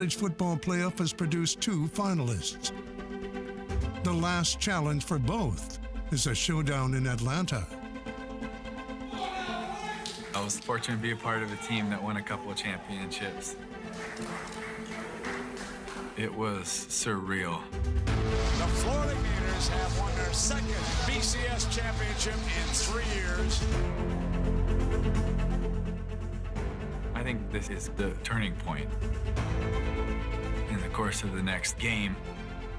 College football playoff has produced two finalists. The last challenge for both is a showdown in Atlanta. I was fortunate to be a part of a team that won a couple of championships. It was surreal. The Florida Gators have won their second BCS championship in 3 years. I think this is the turning point. In the course of the next game,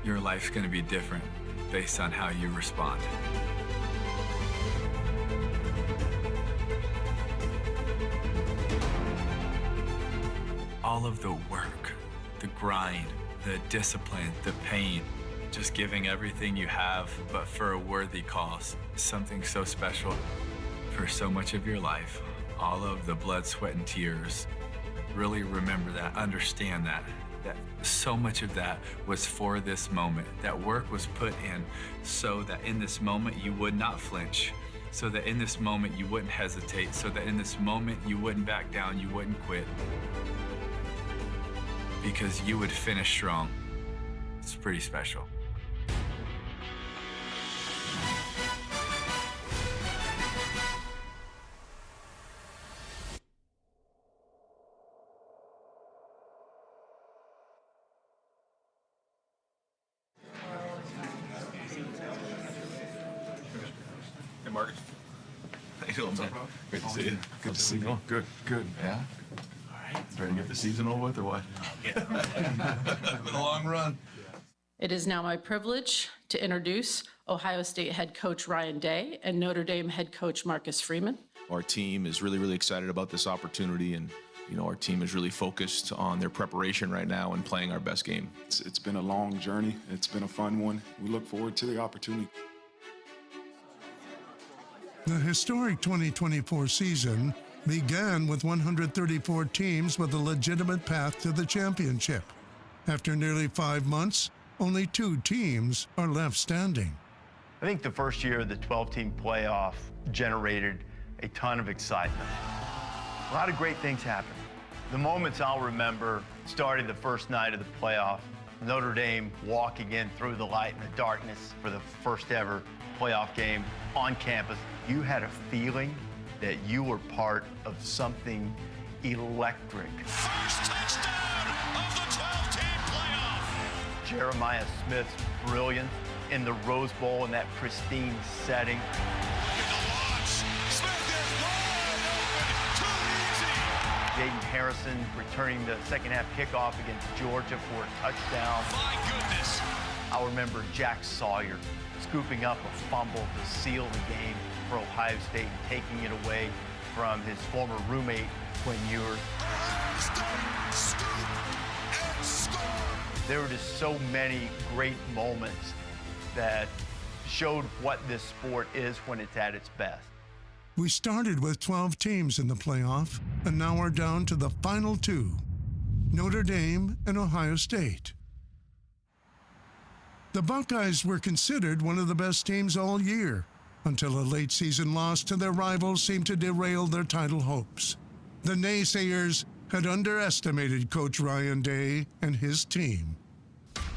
your life's going to be different based on how you respond. All of the work, the grind, the discipline, the pain, just giving everything you have, but for a worthy cause, something so special for so much of your life. All of the blood, sweat, and tears. Really remember that, understand that so much of that was for this moment. That work was put in so that in this moment you would not flinch, so that in this moment you wouldn't hesitate, so that in this moment you wouldn't back down, you wouldn't quit. Because you would finish strong. It's pretty special. Hey, Marcus. How you doing, man? Great to see you. Good to see you. Good, good. Yeah? All right. Ready to get the season over with, or what? Yeah. It's been a long run. It is now my privilege to introduce Ohio State head coach Ryan Day and Notre Dame head coach Marcus Freeman. Our team is really excited about this opportunity, and our team is really focused on their preparation right now and playing our best game. It's been a long journey. It's been a fun one. We look forward to the opportunity. The historic 2024 season began with 134 teams with a legitimate path to the championship. After nearly 5 months, only 2 teams are left standing. I think the first year of the 12-team playoff generated a ton of excitement. A lot of great things happened. The moments I'll remember starting the first night of the playoff, Notre Dame walking in through the light and the darkness for the first ever playoff game on campus. You had a feeling that you were part of something electric. First touchdown of the 12-team playoff. Jeremiah Smith's brilliance in the Rose Bowl in that pristine setting. Look at the launch. Smith is wide open. Too easy. Jaden Harrison returning the second half kickoff against Georgia for a touchdown. My goodness. I'll remember Jack Sawyer scooping up a fumble to seal the game for Ohio State, taking it away from his former roommate when you were. Ohio State scoop and score. There were just so many great moments that showed what this sport is when it's at its best. We started with 12 teams in the playoff, and now we're down to the final 2, Notre Dame and Ohio State. The Buckeyes were considered one of the best teams all year, until a late-season loss to their rivals seemed to derail their title hopes. The naysayers had underestimated Coach Ryan Day and his team.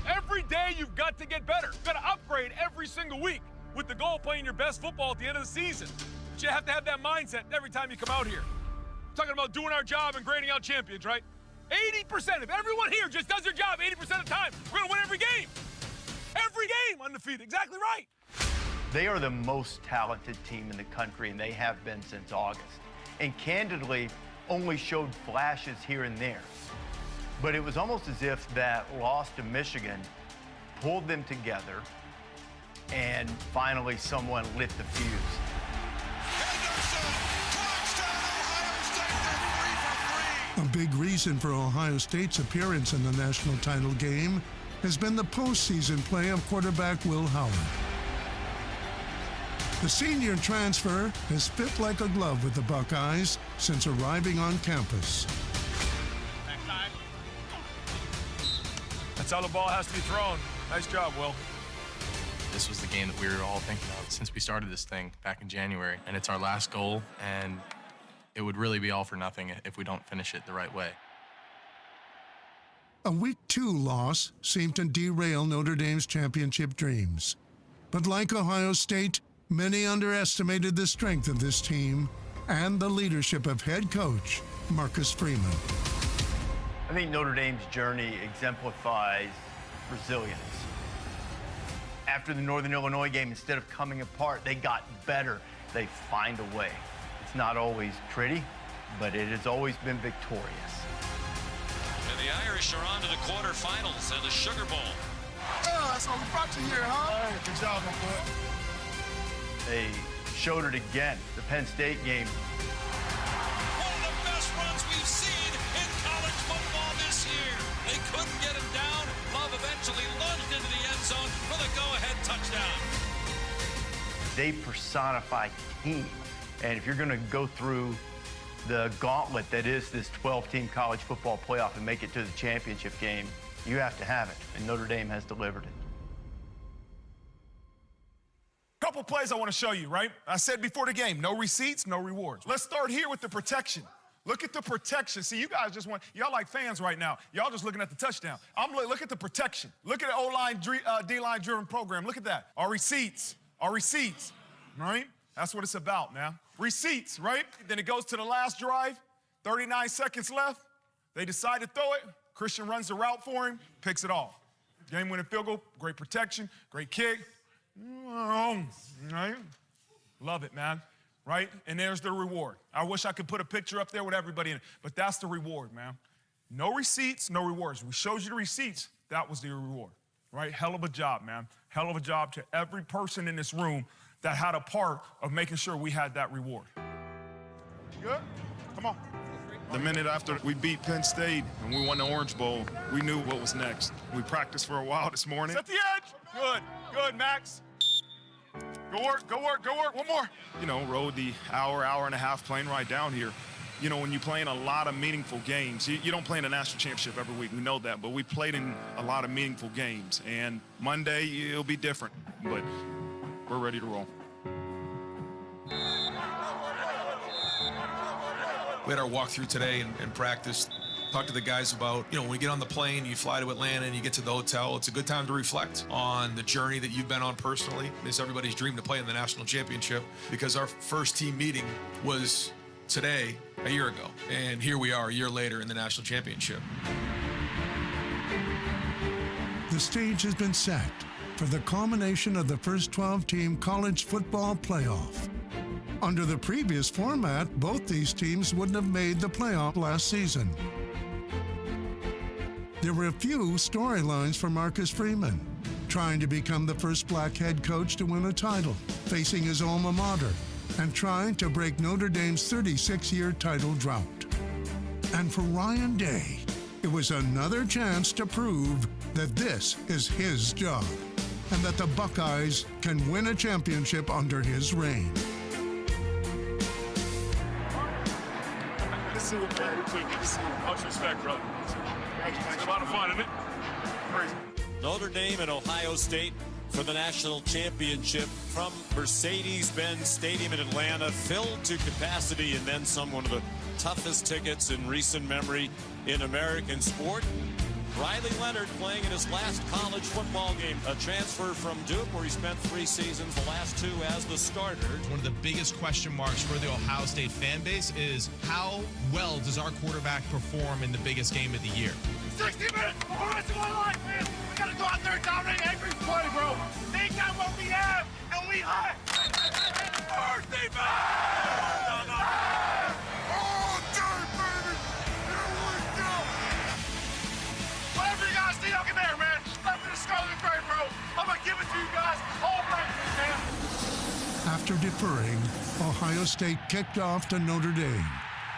Every day you've got to get better. You've got to upgrade every single week with the goal of playing your best football at the end of the season. But you have to have that mindset every time you come out here. We're talking about doing our job and grading out champions, right? 80%, if everyone here just does their job 80% of the time, we're going to win every game. Every game undefeated, exactly right. They are the most talented team in the country, and they have been since August. And candidly, only showed flashes here and there. But it was almost as if that loss to Michigan pulled them together, and finally someone lit the fuse. A big reason for Ohio State's appearance in the national title game has been the postseason play of quarterback Will Howard. The senior transfer has fit like a glove with the Buckeyes since arriving on campus. That's how the ball has to be thrown. Nice job, Will. This was the game that we were all thinking of since we started this thing back in January, and it's our last goal, and it would really be all for nothing if we don't finish it the right way. A Week 2 loss seemed to derail Notre Dame's championship dreams. But like Ohio State, many underestimated the strength of this team and the leadership of head coach Marcus Freeman. I think Notre Dame's journey exemplifies resilience. After the Northern Illinois game, instead of coming apart, they got better. They find a way. It's not always pretty, but it has always been victorious. And the Irish are on to the quarterfinals and the Sugar Bowl. Oh, that's what we brought you here, huh? All right, good job, my boy. They showed it again, the Penn State game. One of the best runs we've seen in college football this year. They couldn't get him down. Love eventually lunged into the end zone for the go-ahead touchdown. They personify team. And if you're going to go through the gauntlet that is this 12-team college football playoff and make it to the championship game, you have to have it. And Notre Dame has delivered it. Couple plays I want to show you, right? I said before the game, no receipts, no rewards. Let's start here with the protection. Look at the protection. See, you guys just want, y'all like fans right now. Y'all just looking at the touchdown. Look at the protection. Look at the O-line, D-line driven program. Look at that. Our receipts, right? That's what it's about, man. Receipts, right? Then it goes to the last drive, 39 seconds left. They decide to throw it. Christian runs the route for him, picks it off. Game-winning field goal, great protection, great kick. Right? Love it, man. Right? And there's the reward. I wish I could put a picture up there with everybody in it, but that's the reward, man. No receipts, no rewards. We showed you the receipts. That was the reward, right? Hell of a job, man. Hell of a job to every person in this room that had a part of making sure we had that reward. Good? Come on. The minute after we beat Penn State and we won the Orange Bowl, we knew what was next. We practiced for a while this morning. Set the edge. Good, Max. Go work, one more. You know, rode the hour and a half plane ride down here. You know, when you're playing a lot of meaningful games, you don't play in a national championship every week, we know that, but we played in a lot of meaningful games. And Monday, it'll be different, but we're ready to roll. We had our walkthrough today and practice. Talked to the guys about, you know, when we get on the plane, you fly to Atlanta and you get to the hotel, it's a good time to reflect on the journey that you've been on personally. It's everybody's dream to play in the national championship because our first team meeting was today, a year ago. And here we are a year later in the national championship. The stage has been set for the culmination of the first 12-team college football playoff. Under the previous format, both these teams wouldn't have made the playoff last season. There were a few storylines for Marcus Freeman, trying to become the first black head coach to win a title, facing his alma mater, and trying to break Notre Dame's 36-year title drought. And for Ryan Day, it was another chance to prove that this is his job, and that the Buckeyes can win a championship under his reign. Much respect, brother. It's a lot of fun, isn't it? Crazy. Notre Dame and Ohio State for the national championship from Mercedes-Benz Stadium in Atlanta, filled to capacity and then some. One of the toughest tickets in recent memory in American sport. Riley Leonard playing in his last college football game, a transfer from Duke where he spent 3 seasons, the last 2 as the starter. One of the biggest question marks for the Ohio State fan base is how well does our quarterback perform in the biggest game of the year? 60 minutes for the rest of my life, man. We gotta go out there and dominate every play, bro. They got what we have, and we hot. First defense! All day, baby. Here we go. Whatever you guys need, I'll get there, man. Let me the Scarlet Gray, bro. I'm gonna give it to you guys all practice, man. After deferring, Ohio State kicked off to Notre Dame,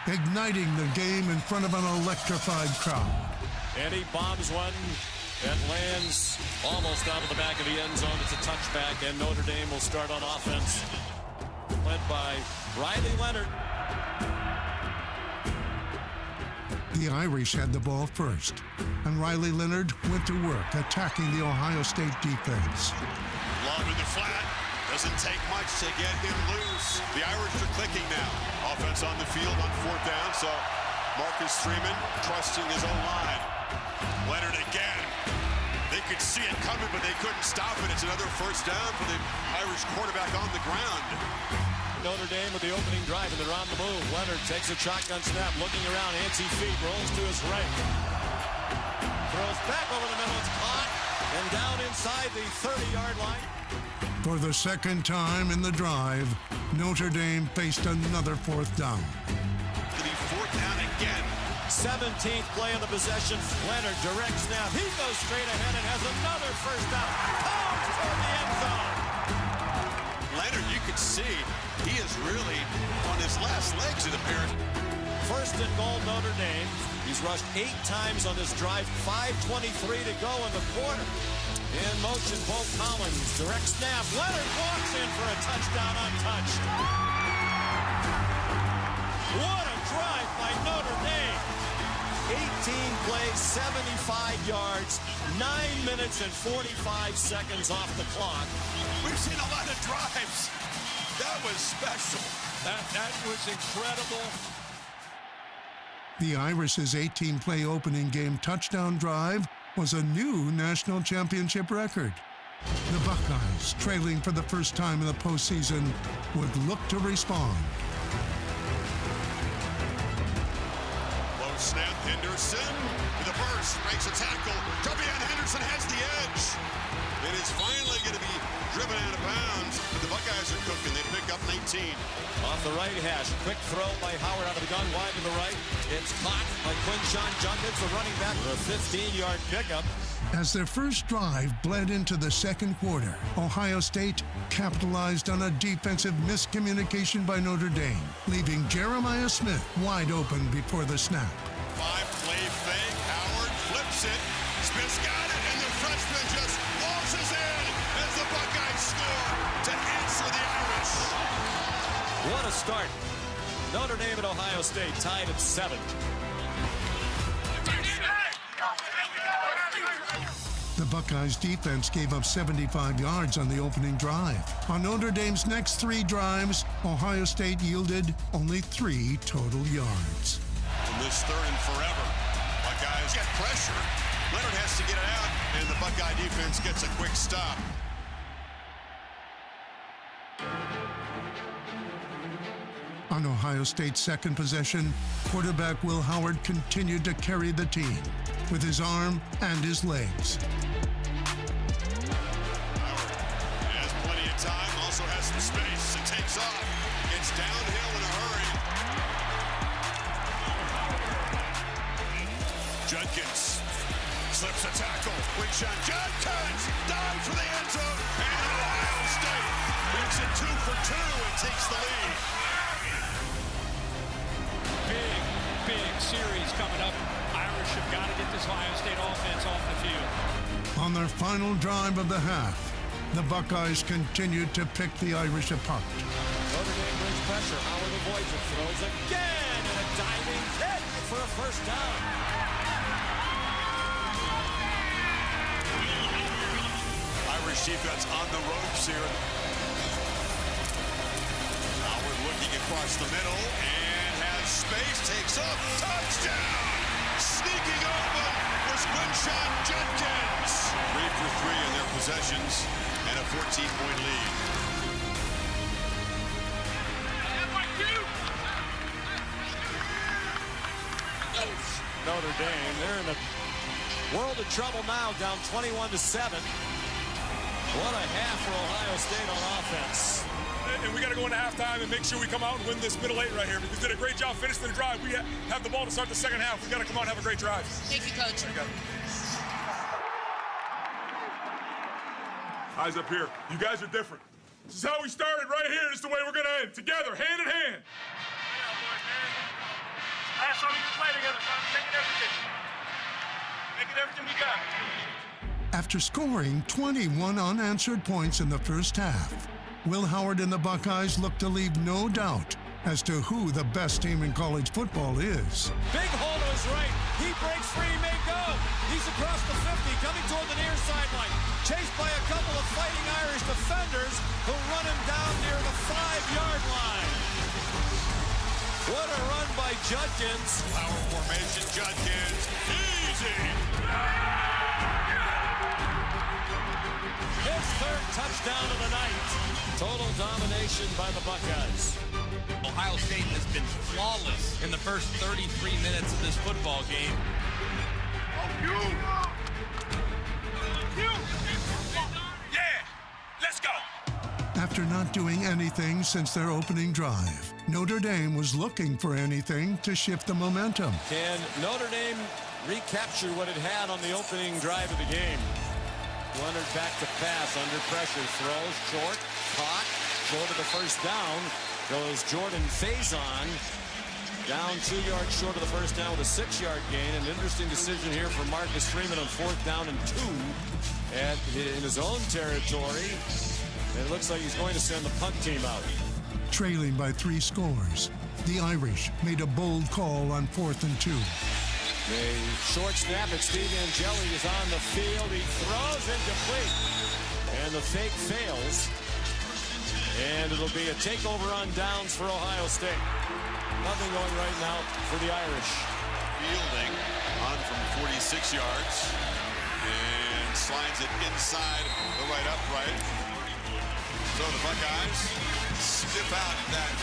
igniting the game in front of an electrified crowd. And he bombs one that lands almost out of the back of the end zone. It's a touchback, and Notre Dame will start on offense, led by Riley Leonard. The Irish had the ball first, and Riley Leonard went to work attacking the Ohio State defense. Long in the flat. Doesn't take much to get him loose. The Irish are clicking now. Offense on the field on 4th down, so Marcus Freeman trusting his own line. Leonard again. They could see it coming, but they couldn't stop it. It's another first down for the Irish quarterback on the ground. Notre Dame with the opening drive, and they're on the move. Leonard takes a shotgun snap, looking around, antsy feet, rolls to his right. Throws back over the middle, it's caught, and down inside the 30-yard line. For the second time in the drive, Notre Dame faced another fourth down. To be fourth down again. 17th play of the possession. Leonard direct snap. He goes straight ahead and has another first down. Pounds toward the end zone. Leonard, you can see he is really on his last legs, it appears. First and goal, Notre Dame. He's rushed 8 times on this drive. 5:23 to go in the quarter. In motion, Bo Collins. Direct snap. Leonard walks in for a touchdown untouched. What a drive by Notre Dame. 18 plays, 75 yards, 9 minutes and 45 seconds off the clock. We've seen a lot of drives. That was special. That was incredible. The Irish's 18-play opening game touchdown drive was a new national championship record. The Buckeyes, trailing for the first time in the postseason, would look to respond. Low snap, Henderson with a burst, breaks a tackle. Javion Henderson has the edge. It is finally going to be driven out of bounds, but the Buckeyes are cooking. They pick up 19. Off the right hash, quick throw by Howard out of the gun, wide to the right. It's caught by Quinshon Judkins, the running back, for a 15-yard pickup. As their first drive bled into the second quarter, Ohio State capitalized on a defensive miscommunication by Notre Dame, leaving Jeremiah Smith wide open before the snap. 5-play fake. Howard flips it. Smith's got it, and the freshman just waltzes in as the Buckeyes score to answer the Irish. What a start. Notre Dame and Ohio State tied at 7. The Buckeyes defense gave up 75 yards on the opening drive. On Notre Dame's next 3 drives, Ohio State yielded only 3 total yards. In this third and forever, Buckeyes get pressure. Leonard has to get it out, and the Buckeye defense gets a quick stop. On Ohio State's second possession, quarterback Will Howard continued to carry the team with his arm and his legs. Howard has plenty of time, also has some space, and takes off. Gets downhill in a hurry. Judkins slips a tackle. Quinshon Judkins dives for the end zone, and Ohio State makes it 2 for 2 and takes the lead. Big series coming up. Irish have got to get this Ohio State offense off the field. On their final drive of the half, the Buckeyes continued to pick the Irish apart. Notre Dame brings pressure. Howard avoids it. Throws again, and a diving hit for a first down. Irish defense on the ropes here. Howard looking across the middle and has space, takes up, touchdown! Sneaking open was Quinshon Judkins. 3 for 3 in their possessions and a 14-point lead. Notre Dame, they're in a world of trouble now, down 21-7. What a half for Ohio State on offense. And we got to go into halftime and make sure we come out and win this middle 8 right here, because we did a great job finishing the drive. We have the ball to start the second half. We got to come out and have a great drive. Thank you, Coach. Eyes up here. You guys are different. This is how we started right here. This is the way we're going to end. Together, hand in hand. Last time we can play together, making everything. Making everything we got. After scoring 21 unanswered points in the first half, Will Howard and the Buckeyes look to leave no doubt as to who the best team in college football is. Big hole to his right. He breaks free, may go. He's across the 50, coming toward the near sideline. Chased by a couple of fighting Irish defenders who run him down near the 5-yard line. What a run by Judkins. Power formation, Judkins. Easy. His third touchdown of the night. Total domination by the Buckeyes. Ohio State has been flawless in the first 33 minutes of this football game. Yeah, let's go. After not doing anything since their opening drive, Notre Dame was looking for anything to shift the momentum. Can Notre Dame recapture what it had on the opening drive of the game? Leonard back to pass, under pressure, throws, short, caught, short of the first down. Goes Jordan Faison, down 2 yards short of the first down with a 6-yard gain. An interesting decision here for Marcus Freeman on 4th down and 2 in his own territory. And it looks like he's going to send the punt team out. Trailing by 3 scores, the Irish made a bold call on 4th and 2. A short snap at Steve Angeli is on the field. He throws incomplete. And the fake fails. And it'll be a takeover on downs for Ohio State. Nothing going right now for the Irish. Fielding on from 46 yards. And slides it inside the right upright. So the Buckeyes stiff out that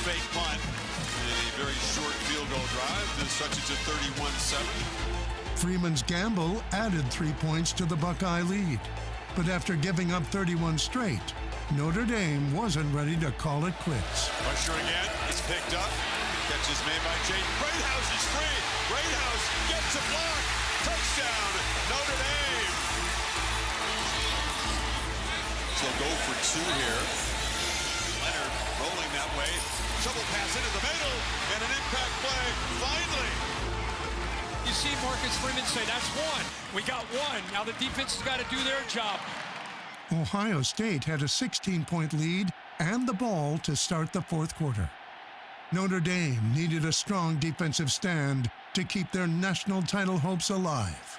fake punt in a very short field goal drive to stretch it to 31-7. Freeman's gamble added 3 points to the Buckeye lead. But after giving up 31 straight, Notre Dame wasn't ready to call it quits. Pressure again. It's picked up. Catch is made by Jay. Greathouse is free. Greathouse gets a block. Touchdown, Notre Dame. So go for 2 here. Leonard rolling that way. Shovel pass into the middle. And an impact play. Finally. You see Marcus Freeman say, that's one. We got one. Now the defense has got to do their job. Ohio State had a 16-point lead and the ball to start the 4th quarter. Notre Dame needed a strong defensive stand to keep their national title hopes alive.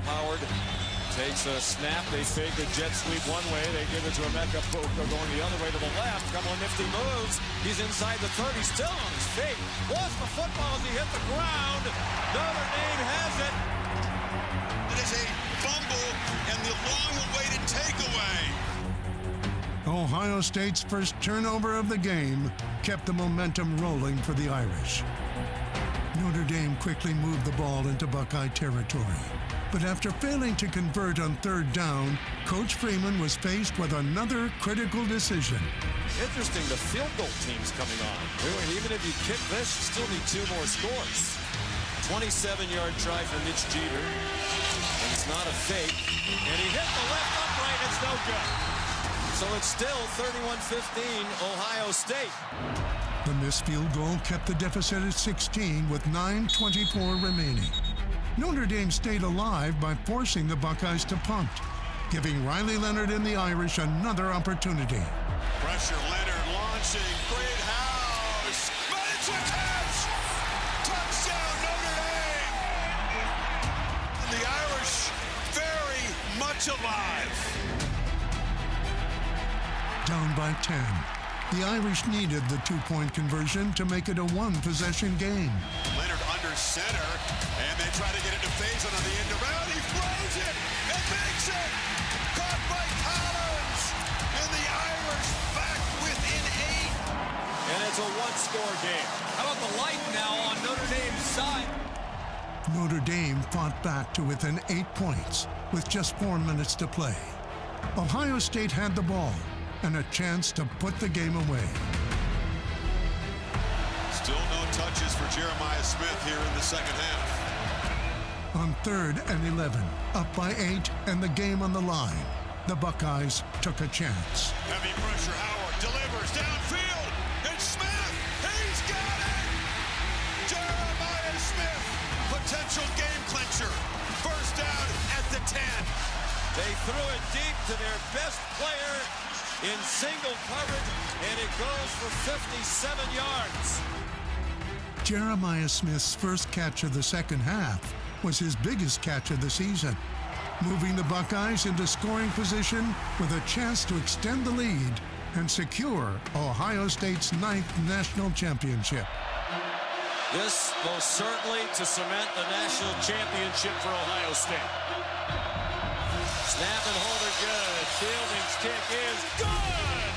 Howard takes a snap. They fake a jet sweep one way. They give it to Emeka Puka going the other way to the left. Couple of nifty moves. He's inside the 30, still on his feet. Lost the football as he hit the ground. Notre Dame has it. It is a fumble and the long-awaited takeaway. Ohio State's first turnover of the game kept the momentum rolling for the Irish. Notre Dame quickly moved the ball into Buckeye territory. But after failing to convert on 3rd down, Coach Freeman was faced with another critical decision. Interesting, the field goal team's coming on. Even if you kick this, you still need 2 more scores. 27-yard try for Mitch Jeter. And it's not a fake. And he hit the left upright. It's no good. So it's still 31-15, Ohio State. The missed field goal kept the deficit at 16 with 9:24 remaining. Notre Dame stayed alive by forcing the Buckeyes to punt, giving Riley Leonard and the Irish another opportunity. Pressure, Leonard launching. Greathouse. But it's a catch. Touchdown, Notre Dame. And the Irish very much alive. Down by 10, the Irish needed the 2-point conversion to make it a 1-possession game. Leonard under center, and they try to get it to Faison on the end around. He throws it and makes it. Caught by Collins, and the Irish back within 8. And it's a 1-score game. How about the light now on Notre Dame's side? Notre Dame fought back to within 8 points with just 4 minutes to play. Ohio State had the ball and a chance to put the game away. Still no touches for Jeremiah Smith here in the second half. On 3rd and 11, up by 8 and the game on the line, the Buckeyes took a chance. Heavy pressure, Howard delivers downfield, and Smith, he's got it! Jeremiah Smith, potential game clincher. First down at the 10. They threw it deep to their best player in single coverage, and it goes for 57 yards. Jeremiah Smith's first catch of the second half was his biggest catch of the season, moving the Buckeyes into scoring position with a chance to extend the lead and secure Ohio State's 9th national championship. This most certainly to cement the national championship for Ohio State. Snap and hold it good. Fielding's kick is good!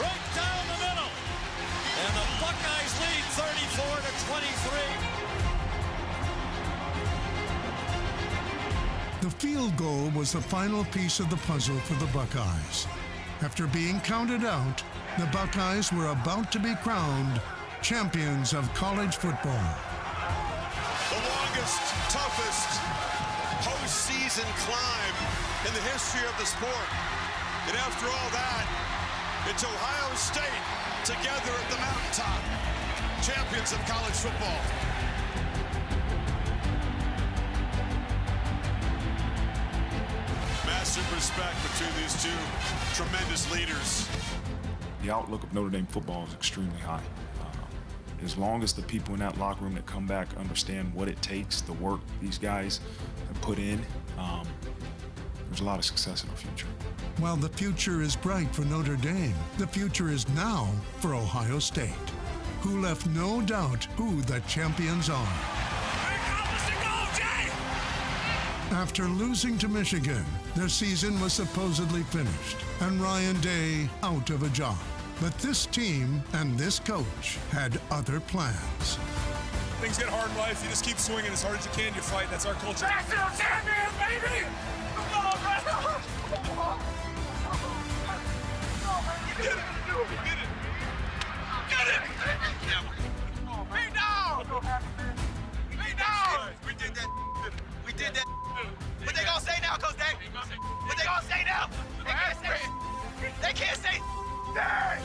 Right down the middle. And the Buckeyes lead 34-23. The field goal was the final piece of the puzzle for the Buckeyes. After being counted out, the Buckeyes were about to be crowned champions of college football. The longest, toughest postseason climb in the history of the sport. And after all that, it's Ohio State together at the mountaintop, champions of college football. Massive respect between these two tremendous leaders. The outlook of Notre Dame football is extremely high. As long as the people in that locker room that come back understand what it takes, the work these guys have put in, there's a lot of success in the future. While the future is bright for Notre Dame, the future is now for Ohio State, who left no doubt who the champions are. After losing to Michigan, their season was supposedly finished, and Ryan Day out of a job. But this team and this coach had other plans. Things get hard in life. You just keep swinging as hard as you can. You fight. That's our culture. National champions, baby! Come on, man! We did it! We did it! Get it! Be down! Be down! We did that. We did that. What they gonna say now, Coach Day? What they gonna say now? They can't say. They can't say. Dang!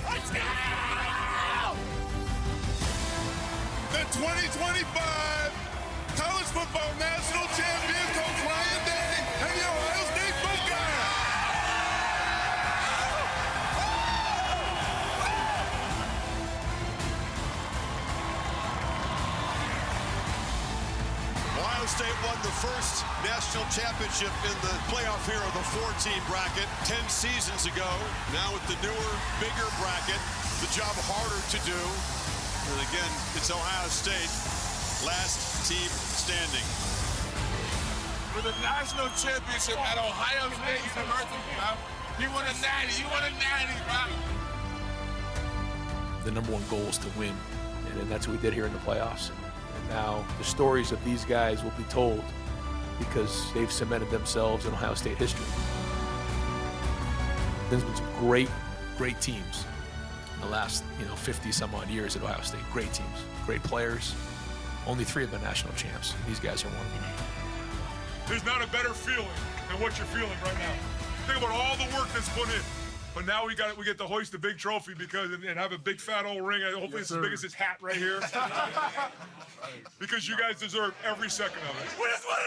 Let's go! The 2025 College Football National Champion, Coach Ryan Day, and the Ohio State Buckeyes. Ohio State won the first national championship in the playoff here of the 4-team bracket 10 seasons ago. Now with the newer, bigger bracket, the job harder to do. And again, it's Ohio State, last team standing. For the national championship at Ohio State University, bro. You won a natty, you won a natty, bro. The number one goal is to win, and that's what we did here in the playoffs. And now the stories of these guys will be told because they've cemented themselves in Ohio State history. There's been some great teams in the last 50 some odd years at Ohio State. Great teams, great players. Only 3 have been national champs. These guys are one of them. There's not a better feeling than what you're feeling right now. Think about all the work that's put in. But now we get to hoist the big trophy and have a big fat old ring. Hopefully it's as big as his hat right here. Because you guys deserve every second of it. We just want it!